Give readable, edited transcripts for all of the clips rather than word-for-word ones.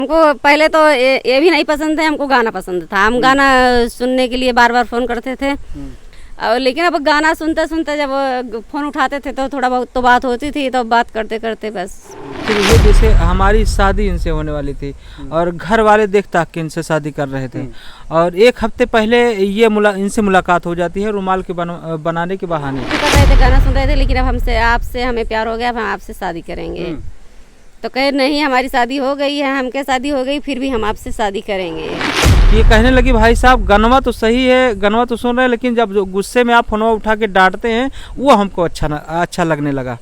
हमको पहले तो ये भी नहीं पसंद है, हमको गाना पसंद था। हम गाना सुनने के लिए बार बार फ़ोन करते थे। और लेकिन अब गाना सुनते सुनते जब फ़ोन उठाते थे तो थोड़ा बहुत तो बात होती थी, तो बात करते करते बस। फिर ये जैसे हमारी शादी इनसे होने वाली थी और घर वाले देख ताक के इनसे शादी कर रहे थे, और एक हफ्ते पहले ये इनसे मुलाकात हो जाती है रुमाल के बनाने के बहाने। कर रहे थे, गाना सुन रहे थे, लेकिन अब आपसे हमें प्यार हो गया, अब हम आपसे शादी करेंगे। तो कहे नहीं, हमारी शादी हो गई है, हमके शादी हो गई, फिर भी हम आपसे शादी करेंगे। ये कहने लगी भाई साहब गनवा तो सही है, गनवा तो सुन रहे हैं, लेकिन जब जो गुस्से में आप फोन उठा के डांटते हैं वो हमको अच्छा लगने लगा।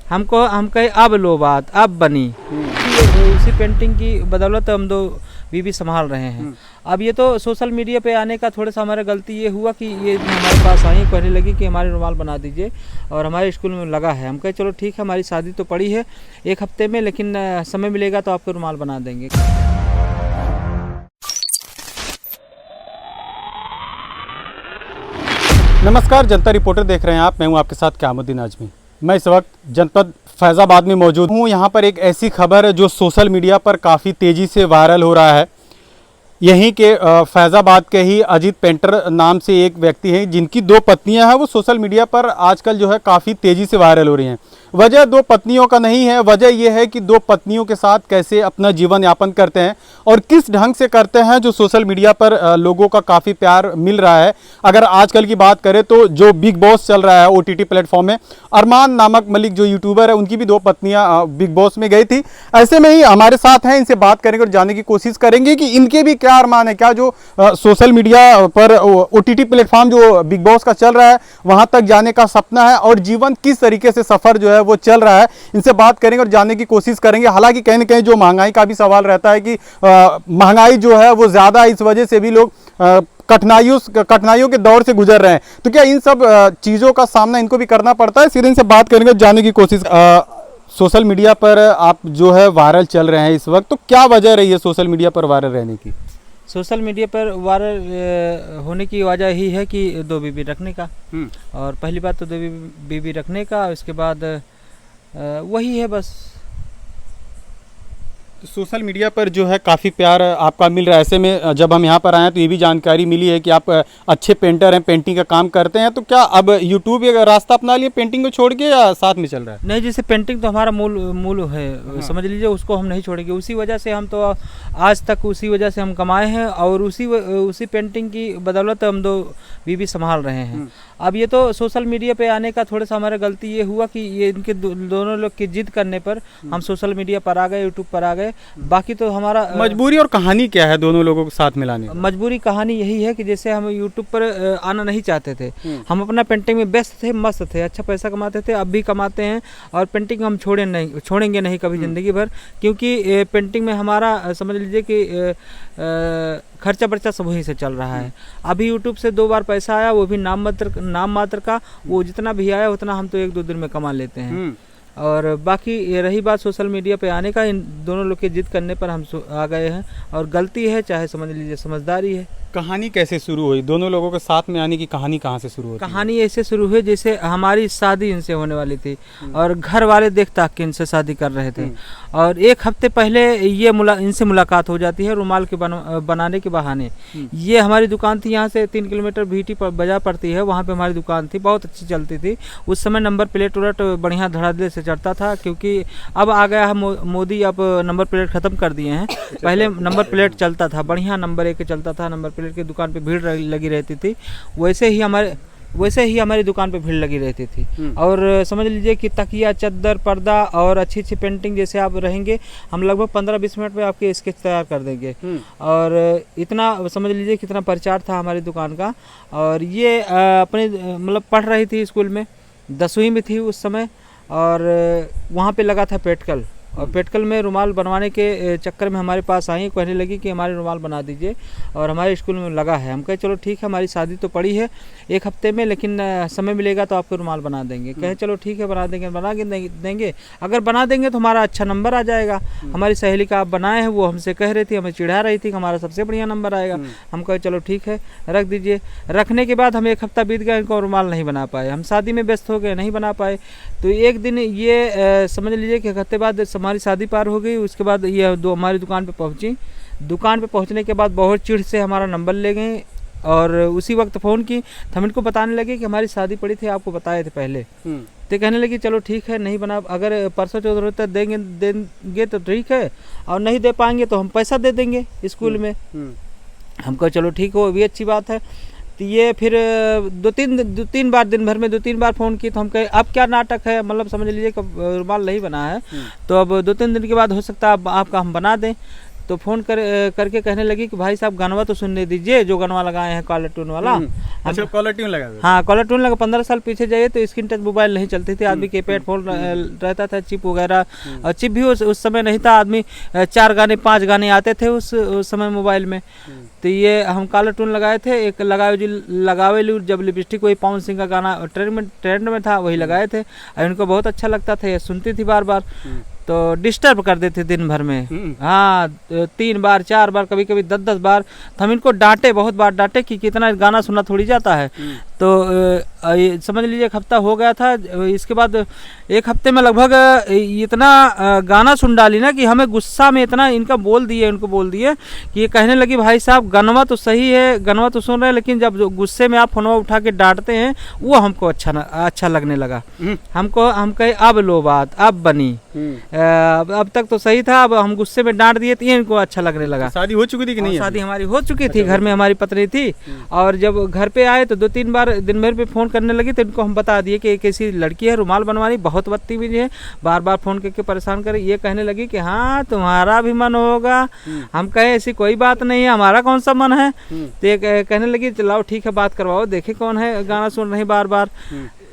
हम कहे अब लो बात अब बनी। उसी पेंटिंग की बदौलत हम दो बीबी संभाल रहे हैं। अब ये तो सोशल मीडिया पे आने का थोड़ा सा हमारा गलती ये हुआ कि ये हमारे पास आई, कहने लगी कि हमारे रुमाल बना दीजिए, और हमारे स्कूल में लगा है। हम कहे चलो ठीक है, हमारी शादी तो पड़ी है एक हफ्ते में, लेकिन समय मिलेगा तो आपको रुमाल बना देंगे। नमस्कार, जनता रिपोर्टर देख रहे हैं आप। मैं हूं आपके साथ क़यामुद्दीन आजमी। मैं इस वक्त जनपद फैज़ाबाद में मौजूद हूं। यहां पर एक ऐसी खबर है जो सोशल मीडिया पर काफ़ी तेज़ी से वायरल हो रहा है। यहीं के फैज़ाबाद के ही अजीत पेंटर नाम से एक व्यक्ति हैं जिनकी 2 पत्नियां हैं। वो सोशल मीडिया पर आजकल जो है काफ़ी तेज़ी से वायरल हो रही हैं। वजह 2 पत्नियों का नहीं है, वजह यह है कि 2 पत्नियों के साथ कैसे अपना जीवन यापन करते हैं और किस ढंग से करते हैं, जो सोशल मीडिया पर लोगों का काफ़ी प्यार मिल रहा है। अगर आजकल की बात करें तो जो बिग बॉस चल रहा है OTT प्लेटफॉर्म में, अरमान नामक मलिक जो यूट्यूबर है, उनकी भी 2 पत्नियां बिग बॉस में गई थी। ऐसे में ही हमारे साथ हैं, इनसे बात करेंगे और जानने की कोशिश करेंगे कि इनके भी क्या अरमान है, क्या जो सोशल मीडिया पर OTT प्लेटफॉर्म जो बिग बॉस का चल रहा है वहां तक जाने का सपना है, और जीवन किस तरीके से सफर जो है वो चल रहा है। इनसे बात करेंगे और जानने की कोशिश करेंगे। हालांकि कहीं ना कहीं जो महंगाई का भी सवाल रहता है कि महंगाई जो है वो ज्यादा, इस वजह से भी लोग कठिनाइयों के दौर से गुजर रहे हैं। तो क्या इन सब चीजों का सामना इनको भी करना पड़ता है? फिर इनसे बात करेंगे, जानने की कोशिश। सोशल मीडिया पर आप जो है वायरल चल रहे हैं इस वक्त, तो क्या वजह रही है सोशल मीडिया पर वायरल रहने की? सोशल मीडिया पर वायरल होने की वजह ही है कि 2 बीबी रखने का। और पहली बात तो 2 बीबी रखने का, उसके बाद वही है बस। सोशल मीडिया पर जो है काफ़ी प्यार आपका मिल रहा है। ऐसे में जब हम यहाँ पर आए हैं तो ये भी जानकारी मिली है कि आप अच्छे पेंटर हैं, पेंटिंग का काम करते हैं। तो क्या अब यूट्यूब का रास्ता अपना लिए पेंटिंग को छोड़ के, या साथ में चल रहा है? नहीं, जैसे पेंटिंग तो हमारा मूल है, समझ लीजिए, उसको हम नहीं छोड़ेंगे। उसी वजह से हम तो आज तक उसी वजह से हम कमाए हैं, और उसी पेंटिंग की बदौलत हम 2 बीबी संभाल रहे हैं। अब ये तो सोशल मीडिया पे आने का थोड़ा सा हमारा गलती ये हुआ कि ये इनके दोनों लोग की जिद करने पर हम सोशल मीडिया पर आ गए, यूट्यूब पर आ गए। बाकी तो हमारा मजबूरी और कहानी क्या है दोनों लोगों को साथ मिलाने? मजबूरी कहानी यही है कि जैसे हम यूट्यूब पर आना नहीं चाहते थे, हम अपना पेंटिंग में व्यस्त थे, मस्त थे, अच्छा पैसा कमाते थे, अब भी कमाते हैं, और पेंटिंग हम छोड़ेंगे नहीं कभी ज़िंदगी भर, क्योंकि पेंटिंग में हमारा समझ लीजिए कि खर्चा बर्चा सब वहीं से चल रहा है। अभी यूट्यूब से 2 बार पैसा आया, वो भी नाम मात्र का। वो जितना भी आया उतना हम तो 1-2 दिन में कमा लेते हैं। और बाकी ये रही बात सोशल मीडिया पे आने का, इन दोनों लोग की जिद करने पर हम आ गए हैं, और गलती है चाहे समझ लीजिए समझदारी है। कहानी कैसे शुरू हुई? दोनों लोगों के साथ में आने की कहानी कहाँ से शुरू हुई? कहानी ऐसे शुरू हुई जैसे हमारी शादी इनसे होने वाली थी, और घर वाले देख ताक के इनसे शादी कर रहे थे, और एक हफ्ते पहले ये इनसे मुलाकात हो जाती है रुमाल के बनाने के बहाने। ये हमारी दुकान थी, यहाँ से 3 किलोमीटर VT पर बाजार पड़ती है, वहाँ पे हमारी दुकान थी, बहुत अच्छी चलती थी। उस समय नंबर प्लेट उलट बढ़िया धड़ाधड़ से चढ़ता था, क्योंकि अब आ गया है मोदी, अब नंबर प्लेट ख़त्म कर दिए हैं। पहले नंबर प्लेट चलता था, बढ़िया नंबर 1 चलता था, नंबर प्लेट की दुकान पे भीड़ लगी रहती थी। वैसे ही हमारी दुकान पे भीड़ लगी रहती थी। और समझ लीजिए कि तकिया, चद्दर, पर्दा और अच्छी पेंटिंग जैसे आप रहेंगे, हम लगभग 15-20 मिनट में आपके स्केच तैयार कर देंगे। और इतना समझ लीजिए कितना प्रचार था हमारी दुकान का। और ये अपने मतलब पढ़ रही थी स्कूल में, 10वीं में थी उस समय, और वहाँ पे लगा था पेटकल, और पेटकल में रुमाल बनवाने के चक्कर में हमारे पास आई, कहने लगी कि हमारे रुमाल बना दीजिए, और हमारे स्कूल में लगा है। हम कहे चलो ठीक है, हमारी शादी तो पड़ी है एक हफ्ते में, लेकिन समय मिलेगा तो आपको रुमाल बना देंगे। कहे चलो ठीक है, बना देंगे। अगर बना देंगे तो हमारा अच्छा नंबर आ जाएगा। हमारी सहेली का आप बनाए हैं, वो हमसे कह रही थी, हमें चिढ़ा रही थी कि हमारा सबसे बढ़िया नंबर आएगा। हम कहे चलो ठीक है, रख दीजिए। रखने के बाद हम 1 हफ्ता बीत गया, इनको रुमाल नहीं बना पाए। हम शादी में व्यस्त हो गए, नहीं बना पाए। तो एक दिन ये समझ लीजिए कि 1 हफ्ते बाद हमारी शादी पार हो गई। उसके बाद ये दो हमारी दुकान पे पहुंची। दुकान पे पहुंचने के बाद बहुत चिढ़ से हमारा नंबर ले गए और उसी वक्त फ़ोन की। तो हम इनको बताने लगे कि हमारी शादी पड़ी थी, आपको बताए थे पहले। तो कहने लगी चलो ठीक है, नहीं बना, अगर परसों चौथ तक देंगे तो ठीक है, और नहीं दे पाएंगे तो हम पैसा दे देंगे स्कूल में। हम कहा चलो ठीक हो, भी अच्छी बात है। तो ये फिर दो तीन बार दिन भर में 2-3 बार फ़ोन की। तो हम कहे अब क्या नाटक है, मतलब समझ लीजिए कि रुमाल नहीं बना है, तो अब 2-3 दिन के बाद हो सकता है आपका हम बना दें। तो फ़ोन करके कहने लगी कि भाई साहब गानवा तो सुनने दीजिए, जो गानवा लगाए हैं कॉलर ट्यून वाला। अच्छा, कॉलर ट्यून लगा? हाँ, कॉलर ट्यून लगा। 15 साल पीछे जाइए तो स्क्रीन टच मोबाइल नहीं चलती थी, आदमी कीपैड फोन रहता था, चिप वगैरह। और चिप भी उस समय नहीं था, आदमी 4 गाने 5 गाने आते थे उस समय मोबाइल में। तो ये हम कॉलर ट्यून लगाए थे। एक लगावे लू जब लिपस्टिक, वही पवन सिंह का गाना ट्रेंड में था, वही लगाए थे। और इनको बहुत अच्छा लगता था, ये सुनती थी बार बार। तो डिस्टर्ब कर देते थे दिन भर में। हाँ, 3 बार 4 बार, कभी कभी 10-10 बार। तो हम इनको डांटे, बहुत बार डांटे कि कितना गाना सुना थोड़ी जाता है। तो समझ लीजिए 1 हफ्ता हो गया था। इसके बाद 1 हफ्ते में लगभग इतना गाना सुन डाली ना कि हमें गुस्सा में इतना इनको बोल दिए कि ये कहने लगी भाई साहब गनवा तो सही है, गनवा तो सुन रहे हैं, लेकिन जब गुस्से में आप फोनवा उठा के डांटते हैं वो हमको अच्छा लगने लगा। हम कहे अब लो बात अब बनी। अब तक तो सही था, अब हम गुस्से में डांट दिए तो ये इनको अच्छा लगने लगा। शादी हो चुकी थी कि नहीं? शादी हमारी हो चुकी थी, घर में हमारी पत्नी थी। और जब घर पे आए तो 2-3 बार दिन भर पे फ़ोन करने लगी। तो इनको हम बता दिए कि एक ऐसी लड़की है रुमाल बनवानी, बहुत बदतमीज है, बार बार फ़ोन करके परेशान करे। ये कहने लगी कि हाँ तुम्हारा भी मन होगा। हम कहे ऐसी कोई बात नहीं है, हमारा कौन सा मन है। तो ये कहने लगी चलाओ ठीक है, बात करवाओ, देखे कौन है गाना सुन रही बार बार।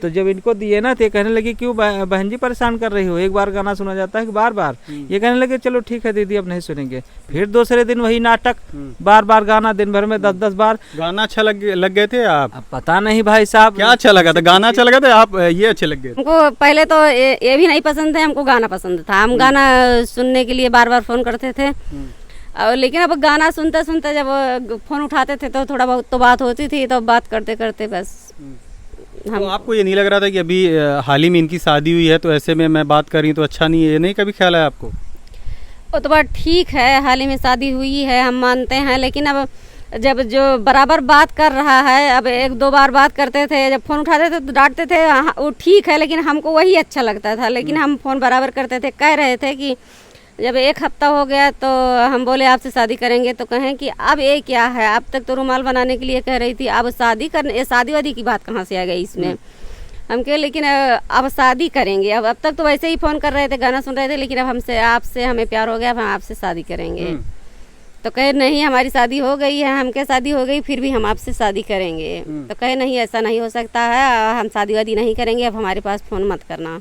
तो जब इनको दिए ना तो ये कहने लगी क्यों बहन जी परेशान कर रही हो, एक बार गाना सुना जाता है कि बार बार। ये कहने लगे चलो ठीक है दीदी अब नहीं सुनेंगे। फिर दूसरे दिन वही नाटक, बार बार गाना, दिन भर में 10-10 बार। गाना अच्छा लग गए थे आप? अब पता नहीं भाई साहब क्या अच्छा लगा था, गाना अच्छा लगा था, आप ये अच्छे लग गए? हमको पहले तो ये भी नहीं पसंद है, हमको गाना पसंद था। हम गाना सुनने के लिए बार बार फ़ोन करते थे। और लेकिन अब गाना सुनते सुनते जब फ़ोन उठाते थे तो थोड़ा बहुत तो बात होती थी, तो बात करते करते बस तो आपको ये नहीं लग रहा था कि अभी हाल ही में इनकी शादी हुई है तो ऐसे में मैं बात कर रही हूँ तो अच्छा नहीं है, ये नहीं कभी ख्याल है आपको? वो तो बात ठीक है, हाल ही में शादी हुई है, हम मानते हैं। लेकिन अब जब जो बराबर बात कर रहा है, अब 1-2 बार बात करते थे, जब फ़ोन उठाते थे तो डांटते थे, वो ठीक है, लेकिन हमको वही अच्छा लगता था। लेकिन हम फ़ोन बराबर करते थे। कह रहे थे कि जब 1 हफ्ता हो गया तो हम बोले आपसे शादी करेंगे, तो कहें कि अब ये क्या है, अब तक तो रुमाल बनाने के लिए कह रही थी, अब शादी करने, ये शादी वादी की बात कहाँ से आ गई इसमें। हम कहे लेकिन अब शादी करेंगे। अब तक तो वैसे ही फ़ोन कर रहे थे, गाना सुन रहे थे, लेकिन अब आपसे हमें प्यार हो गया, अब हम आपसे शादी करेंगे। तो कहे नहीं हमारी शादी हो गई है, हमके शादी हो गई, फिर भी हम आपसे शादी करेंगे। तो कहे नहीं ऐसा नहीं हो सकता है, हम शादी वादी नहीं करेंगे, अब हमारे पास फ़ोन मत करना।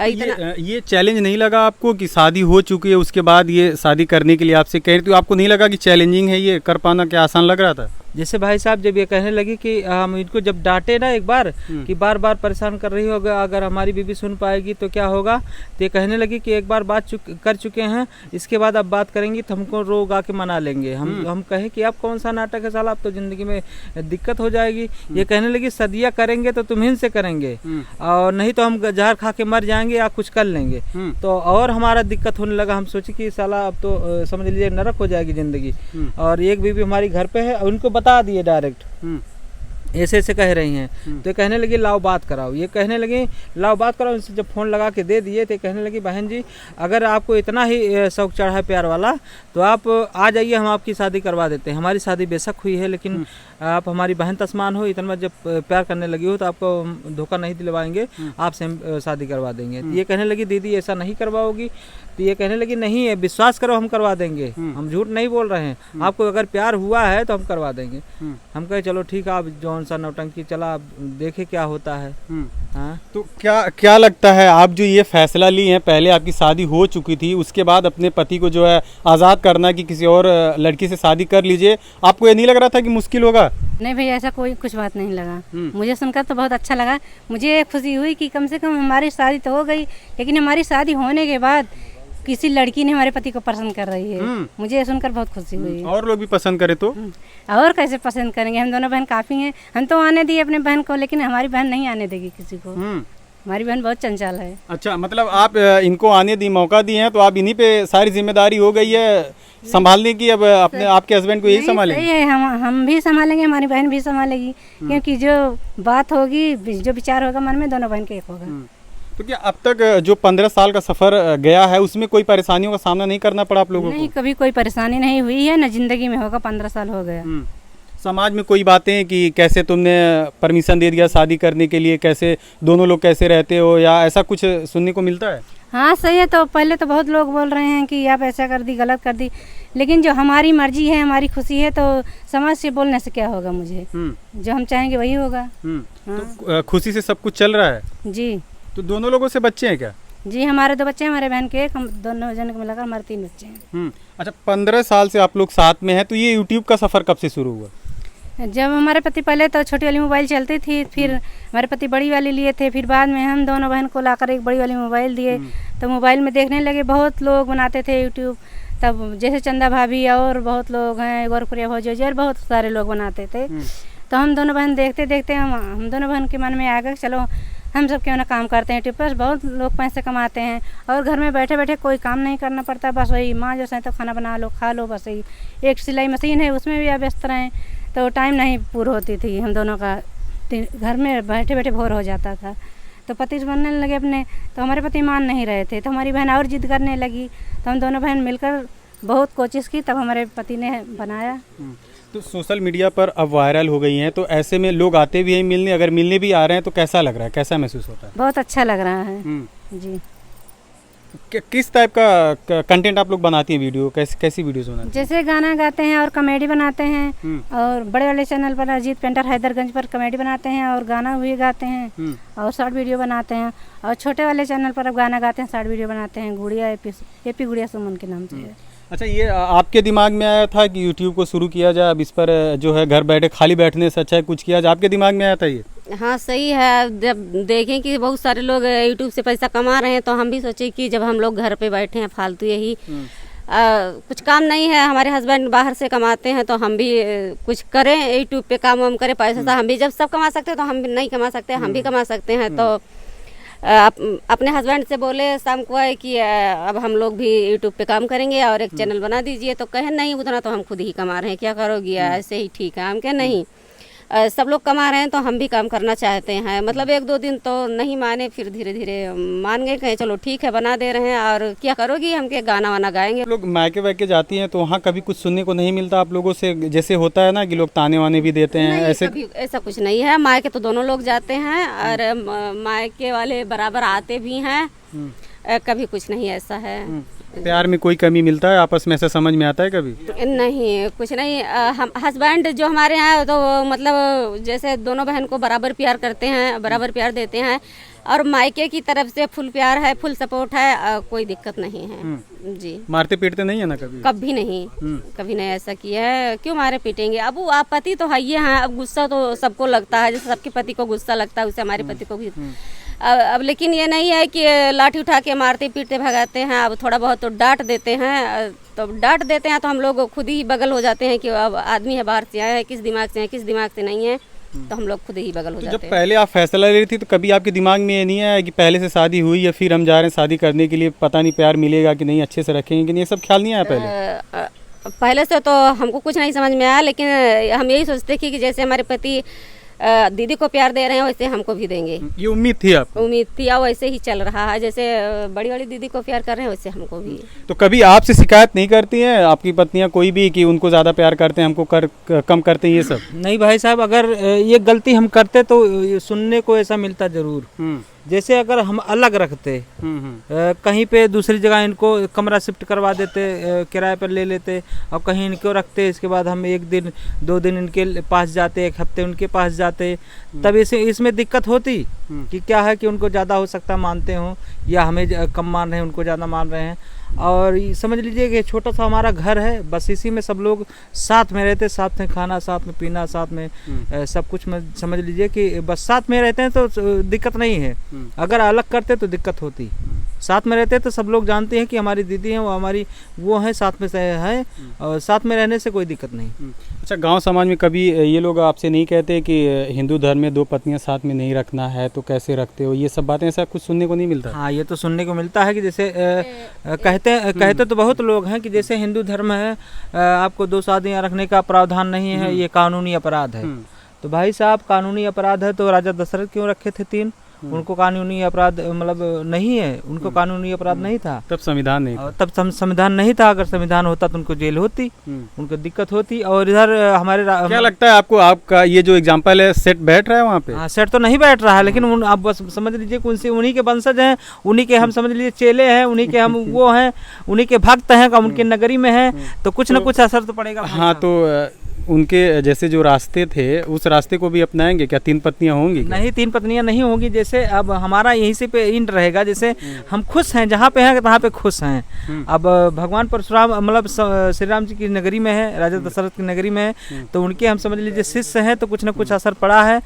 ये चैलेंज नहीं लगा आपको कि शादी हो चुकी है उसके बाद ये शादी करने के लिए आपसे कह रही थी, आपको नहीं लगा कि चैलेंजिंग है ये कर पाना, क्या आसान लग रहा था? जैसे भाई साहब जब ये कहने लगी कि हम इनको जब डांटे ना एक बार कि बार बार परेशान कर रही होगा, अगर हमारी बीवी सुन पाएगी तो क्या होगा। तो ये कहने लगी कि एक बार बात कर चुके हैं, इसके बाद अब बात करेंगी तो हमको रोग आके मना लेंगे। हम कहें कि अब कौन सा नाटक है साला, अब तो ज़िंदगी में दिक्कत हो जाएगी। ये कहने लगी सदिया करेंगे तो तुम्हीं से करेंगे, और नहीं तो हम जहर खा के मर जाएंगे या कुछ कर लेंगे। तो और हमारा दिक्कत होने लगा। हम सोचे कि साला अब तो समझ लीजिए नरक हो जाएगी ज़िंदगी। और एक बीवी हमारी घर पे है, उनको बता दिए डायरेक्ट ऐसे ऐसे कह रही हैं। तो कहने लगी लाओ बात कराओ। ये कहने लगी लाओ बात कराओ। इनसे जब फ़ोन लगा के दे दिए तो कहने लगी बहन जी अगर आपको इतना ही शौक चढ़ा है प्यार वाला तो आप आ जाइए, हम आपकी शादी करवा देते हैं। हमारी शादी बेशक हुई है लेकिन आप हमारी बहन तस्मान हो, इतना जब प्यार करने लगी हो तो आपको धोखा नहीं दिलवाएंगे, आपसे हम शादी करवा देंगे। तो ये कहने लगी दीदी ऐसा नहीं करवाओगी। तो ये कहने लगी नहीं है, विश्वास करो हम करवा देंगे, हम झूठ नहीं बोल रहे हैं, आपको अगर प्यार हुआ है तो हम करवा देंगे। हम कहे चलो ठीक है, आप जौन सा नौटंकी चला आप देखे क्या होता है। हाँ तो क्या लगता है आप जो ये फैसला ली है, पहले आपकी शादी हो चुकी थी उसके बाद अपने पति को जो है आज़ाद करना कि किसी और लड़की से शादी कर लीजिए, आपको ये नहीं लग रहा था कि मुश्किल होगा? नहीं भैया ऐसा कोई कुछ बात नहीं लगा। मुझे सुनकर तो बहुत अच्छा लगा। मुझे खुशी हुई कि कम से कम हमारी शादी तो हो गई, लेकिन हमारी शादी होने के बाद किसी लड़की ने हमारे पति को पसंद कर रही है। मुझे ये सुनकर बहुत खुशी हुई। और लोग भी पसंद करें तो और कैसे पसंद करेंगे, हम दोनों बहन काफ़ी हैं। हम तो आने दिए अपने बहन को, लेकिन हमारी बहन नहीं आने देगी किसी को। हमारी बहन बहुत चंचल है। अच्छा, मतलब आप इनको आने दी, मौका दिए हैं, तो आप इन्हीं पे सारी जिम्मेदारी हो गई है संभालने की। अब अपने आपके हस्बैंड को यही नहीं, संभालेंगे? सही है, हम भी संभालेंगे, हमारी बहन भी संभालेगी, क्योंकि जो बात होगी, जो विचार होगा मन में, दोनों बहन के एक होगा। तो क्या अब तक जो 15 साल का सफर गया है उसमें कोई परेशानियों का सामना नहीं करना पड़ा आप लोगों नहीं, को? कभी कोई परेशानी नहीं हुई है, न जिंदगी में होगा, 15 साल हो गया। समाज में कोई बातें कि कैसे तुमने परमिशन दे दिया शादी करने के लिए, कैसे दोनों लोग कैसे रहते हो, या ऐसा कुछ सुनने को मिलता है? हाँ सही है, तो पहले तो बहुत लोग बोल रहे हैं कि आप ऐसा कर दी, गलत कर दी, लेकिन जो हमारी मर्जी है, हमारी खुशी है, तो समाज से बोलने से क्या होगा मुझे, जो हम चाहेंगे वही होगा। तो खुशी से सब कुछ चल रहा है जी। तो दोनों लोगों से बच्चे हैं क्या? जी, हमारे 2 बच्चे हैं, हमारे बहन के एक, हम दोनों जन को मिलाकर हमारे 3 बच्चे हैं। अच्छा, 15 साल से आप लोग साथ में हैं, तो ये यूट्यूब का सफ़र कब से शुरू हुआ? जब हमारे पति पहले तो छोटी वाली मोबाइल चलती थी, फिर हमारे पति बड़ी वाली लिए थे, फिर बाद में हम दोनों बहन को लाकर एक बड़ी वाली मोबाइल दिए, तो मोबाइल में देखने लगे, बहुत लोग बनाते थे यूट्यूब, तब जैसे चंदा भाभी और बहुत लोग हैं, गौरप्रिया भौजी और बहुत सारे लोग बनाते थे। तो हम दोनों बहन देखते देखते हम दोनों बहन के मन में आ गया, चलो हम सब क्यों ना काम करते हैं यूट्यूब पर, बहुत लोग पैसे कमाते हैं और घर में बैठे बैठे कोई काम नहीं करना पड़ता, बस वही माँ जो तो खाना बना लो, खा लो, बस यही। एक सिलाई मशीन है, उसमें भी आप व्यस्त रहें, तो टाइम नहीं पूरा होती थी हम दोनों का, घर में बैठे बैठे बोर हो जाता था। तो पति से बनने लगे अपने, तो हमारे पति मान नहीं रहे थे, तो हमारी बहन और जिद करने लगी, तो हम दोनों बहन मिलकर बहुत कोशिश की, तब हमारे पति ने बनाया। तो सोशल मीडिया पर अब वायरल हो गई हैं, तो ऐसे में लोग आते भी हैं मिलने, अगर मिलने भी आ रहे हैं तो कैसा लग रहा है, कैसा महसूस होता है? बहुत अच्छा लग रहा है जी। किस टाइप का कंटेंट आप लोग बनाती हैं, वीडियो कैसी वीडियोस बनाती हैं? जैसे गाना गाते हैं और कॉमेडी बनाते हैं, और बड़े वाले चैनल पर अजीत पेंटर हैदरगंज पर कॉमेडी बनाते हैं और गाना भी गाते हैं और शॉर्ट वीडियो बनाते हैं, और छोटे वाले चैनल पर अब गाना गाते हैं, शॉर्ट वीडियो बनाते हैं, गुड़िया एपी गुड़िया सुमन के नाम से है। अच्छा, ये आपके दिमाग में आया था कि यूट्यूब को शुरू किया जाए, अब इस पर जो है घर बैठे खाली बैठने से अच्छा है कुछ किया जाए, आपके दिमाग में आया था ये? हाँ सही है, जब देखें कि बहुत सारे लोग यूट्यूब से पैसा कमा रहे हैं, तो हम भी सोचे कि जब हम लोग घर पे बैठे हैं फालतू यही कुछ काम नहीं है, हमारे हस्बैंड बाहर से कमाते हैं, तो हम भी कुछ करें, यूट्यूब पे काम वाम करें, पैसा सा हम भी, जब सब कमा सकते हैं तो हम भी नहीं कमा सकते, हम भी कमा सकते हैं। तो अपने हस्बैंड से बोले शाम को आए कि अब हम लोग भी यूट्यूब पे काम करेंगे और एक चैनल बना दीजिए, तो कहे नहीं, उतना तो हम खुद ही कमा रहे हैं, क्या करोगी, ऐसे ही ठीक है। हम कहे नहीं, सब लोग कमा रहे हैं तो हम भी काम करना चाहते हैं। मतलब 1-2 दिन तो नहीं माने, फिर धीरे धीरे मान गए, कहे चलो ठीक है बना दे रहे हैं, और क्या करोगी, हम के गाना वाना गाएंगे। लोग मायके वायके जाती हैं तो वहाँ कभी कुछ सुनने को नहीं मिलता आप लोगों से, जैसे होता है ना कि लोग ताने वाने भी देते हैं? ऐसे कभी ऐसा कुछ नहीं है, मायके तो दोनों लोग जाते हैं और मायके वाले बराबर आते भी हैं, कभी कुछ नहीं ऐसा है। प्यार में कोई कमी मिलता है आपस में, ऐसा समझ में आता है कभी? नहीं, कुछ नहीं। हम हस्बैंड जो हमारे हैं तो मतलब जैसे दोनों बहन को बराबर प्यार करते हैं, बराबर प्यार देते हैं, और मायके की तरफ से फुल प्यार है, फुल सपोर्ट है, कोई दिक्कत नहीं है जी। मारते पीटते नहीं है ना कभी? कभी नहीं, कभी नहीं ऐसा किया है, क्यों मारे पीटेंगे। अब वो आप पति तो है ही हैं, अब गुस्सा तो सबको लगता है, जैसे सबके पति को गुस्सा लगता है उससे हमारे पति को भी। अब लेकिन ये नहीं है कि लाठी उठा के मारते पीटते भगाते हैं, अब थोड़ा बहुत तो डांट देते हैं, तो डांट देते हैं तो हम लोग खुद ही बगल हो जाते हैं कि अब आदमी है, बाहर से आया है, किस दिमाग से है, किस दिमाग से नहीं है, तो हम लोग खुद ही बगल हो तो जाते जब हैं। पहले आप फैसला ले रही थी तो कभी आपके दिमाग में ये नहीं आया कि पहले से शादी हुई या फिर हम जा रहे हैं शादी करने के लिए, पता नहीं प्यार मिलेगा कि नहीं, अच्छे से रखेंगे कि नहीं, ये सब ख्याल नहीं आया पहले? पहले से तो हमको कुछ नहीं समझ में आया, लेकिन हम यही सोचते कि जैसे हमारे पति दीदी को प्यार दे रहे हैं वैसे हमको भी देंगे, ये उम्मीद थी आपको? उम्मीद थी, और वैसे ही चल रहा है, जैसे बड़ी वाली दीदी को प्यार कर रहे हैं वैसे हमको भी। तो कभी आपसे शिकायत नहीं करती हैं आपकी पत्नियां कोई भी कि उनको ज़्यादा प्यार करते हैं, हमको कम करते हैं, ये सब? नहीं भाई साहब, अगर ये गलती हम करते तो ये सुनने को ऐसा मिलता जरूर। जैसे अगर हम अलग रखते, कहीं पे दूसरी जगह इनको कमरा शिफ्ट करवा देते, किराए पर ले लेते, और कहीं इनको रखते, इसके बाद हम 1 दिन 2 दिन इनके पास जाते, 1 हफ्ते उनके पास जाते, तब इसमें दिक्कत होती कि क्या है कि उनको ज़्यादा हो सकता मानते हों, या हमें कम मान रहे हैं, उनको ज़्यादा मान रहे हैं। और समझ लीजिए कि छोटा सा हमारा घर है, बस इसी में सब लोग साथ में रहते, साथ में खाना, साथ में पीना, साथ में सब कुछ में समझ लीजिए कि बस साथ में रहते हैं तो दिक्कत नहीं है। अगर अलग करते तो दिक्कत होती। साथ में रहते तो सब लोग जानते हैं कि हमारी दीदी हैं, वो हमारी वो हैं, साथ में है, और साथ में रहने से कोई दिक्कत नहीं। अच्छा, गांव समाज में कभी ये लोग आपसे नहीं कहते कि हिंदू धर्म में 2 पत्नियां साथ में नहीं रखना है, तो कैसे रखते हो? ये सब बातें ऐसा कुछ सुनने को नहीं मिलता? हाँ, ये तो सुनने को मिलता है कि जैसे कहते तो बहुत लोग हैं कि जैसे हिंदू धर्म है, आपको 2 शादियाँ रखने का प्रावधान नहीं है, ये कानूनी अपराध है। तो भाई साहब, कानूनी अपराध है तो राजा दशरथ क्यों रखे थे 3? उनको कानूनी अपराध मतलब नहीं है, उनको कानूनी अपराध नहीं था, तब संविधान नहीं था। तब संविधान नहीं था। अगर संविधान होता तो उनको जेल होती, उनको दिक्कत होती। और इधर हमारे क्या लगता है आपको, आपका ये जो एग्जांपल है सेट बैठ रहा है वहाँ पे? हाँ, सेट तो नहीं बैठ रहा है, लेकिन आप बस समझ लीजिए कि उन्हीं के वंशज हैं, उन्हीं के हम समझ लीजिए चेले हैं, उन्हीं के हम वो हैं, उन्हीं के भक्त हैं, उनके नगरी में हैं, तो कुछ न कुछ असर तो पड़ेगा। हाँ, तो उनके जैसे जो रास्ते थे उस रास्ते को भी अपनाएंगे क्या? 3 पत्नियां होंगी क्या? नहीं, 3 पत्नियां नहीं होंगी। जैसे अब हमारा यहीं से पे इंट रहेगा, जैसे हम खुश हैं, जहाँ पे हैं वहाँ पे खुश हैं। अब भगवान परशुराम मतलब श्री राम जी की नगरी में है, राजा दशरथ की नगरी में है, तो उनके हम समझ लीजिए शिष्य हैं, तो कुछ न कुछ असर पड़ा है,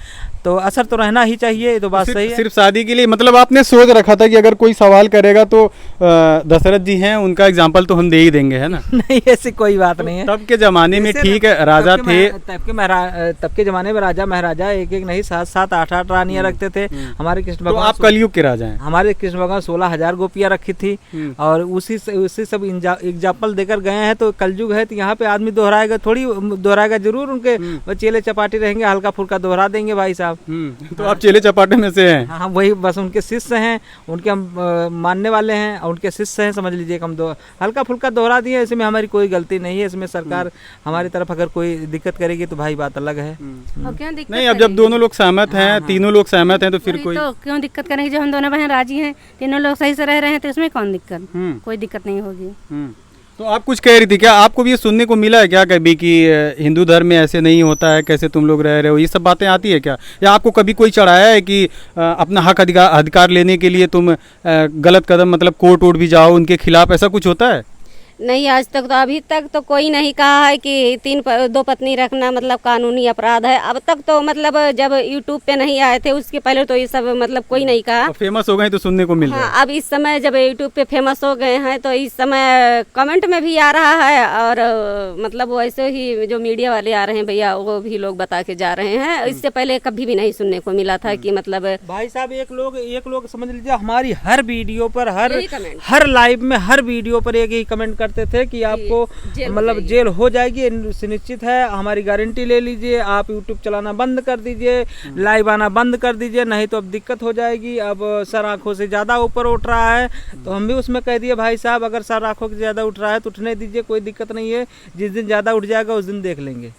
तो असर तो रहना ही चाहिए। ये तो बात सही है। सिर्फ शादी के लिए मतलब आपने सोच रखा था कि अगर कोई सवाल करेगा तो दशरथ जी हैं, उनका एग्जाम्पल तो हम दे ही देंगे, है ना? नहीं, ऐसी कोई बात नहीं है। तब के जमाने में ठीक है, राजा थे, तब के जमाने में राजा महाराजा 1-1 नहीं 7-7 8-8 रानियां रखते थे। हमारे कृष्ण तो भगवान आप कलयुग के राजा हैं। हमारे कृष्ण भगवान 16,000 गोपियां रखी थी, और उसी सब एग्जाम्पल देकर गए हैं। तो कलयुग है, तो यहाँ पे आदमी दोहराएगा थोड़ी, दोहराएगा जरूर। उनके चेले चपाटी रहेंगे, हल्का फुल्का दोहरा देंगे भाई साहब। तो आप चेले चपाटे में से हैं? हाँ, वही बस उनके शिष्य हैं, उनके हम मानने वाले हैं, और उनके शिष्य हैं, समझ लीजिए हम हल्का फुल्का दोहरा दिए। इसमें हमारी कोई गलती नहीं है। इसमें सरकार हमारी तरफ अगर कोई दिक्कत करेगी तो भाई बात अलग है। और क्यों दिक्कत नहीं, अब जब दोनों लोग सहमत हैं, तीनों लोग सहमत हैं, तो फिर कोई तो क्यों दिक्कत करेंगे? जब हम दोनों बहन राजी हैं, तीनों लोग सही से रह रहे हैं, तो इसमें कौन दिक्कत? कोई दिक्कत नहीं होगी। तो आप कुछ कह रही थी क्या? आपको भी ये सुनने को मिला है क्या कभी कि हिंदू धर्म में ऐसे नहीं होता है, कैसे तुम लोग रह रहे हो? ये सब बातें आती है क्या? या आपको कभी कोई चढ़ाया है कि अपना हक अधिकार लेने के लिए तुम गलत कदम मतलब कोर्ट वोट भी जाओ उनके खिलाफ, ऐसा कुछ होता है? नहीं, आज तक तो अभी तक तो कोई नहीं कहा है कि 2 पत्नी रखना मतलब कानूनी अपराध है। अब तक तो मतलब जब यूट्यूब पे नहीं आए थे उसके पहले तो ये सब मतलब कोई नहीं कहा। फेमस हो गए तो सुनने को मिल रहा है। हाँ, अब इस समय जब यूट्यूब पे फेमस हो गए हैं तो इस समय कमेंट में भी आ रहा है, और मतलब वैसे ही जो मीडिया वाले आ रहे हैं भैया, वो भी लोग बता के जा रहे हैं। इससे पहले कभी भी नहीं सुनने को मिला था कि मतलब भाई साहब एक लोग समझ लीजिए हमारी हर वीडियो पर, हर लाइव में, हर वीडियो पर एक ही कमेंट करते थे कि आपको मतलब जेल हो जाएगी, सुनिश्चित है, हमारी गारंटी ले लीजिए, आप यूट्यूब चलाना बंद कर दीजिए, लाइव आना बंद कर दीजिए, नहीं तो अब दिक्कत हो जाएगी। अब सर आंखों से ज़्यादा ऊपर उठ रहा है, तो हम भी उसमें कह दिए भाई साहब अगर सर आंखों से ज़्यादा उठ रहा है तो उठने दीजिए, कोई दिक्कत नहीं है। जिस दिन ज़्यादा उठ जाएगा उस दिन देख लेंगे।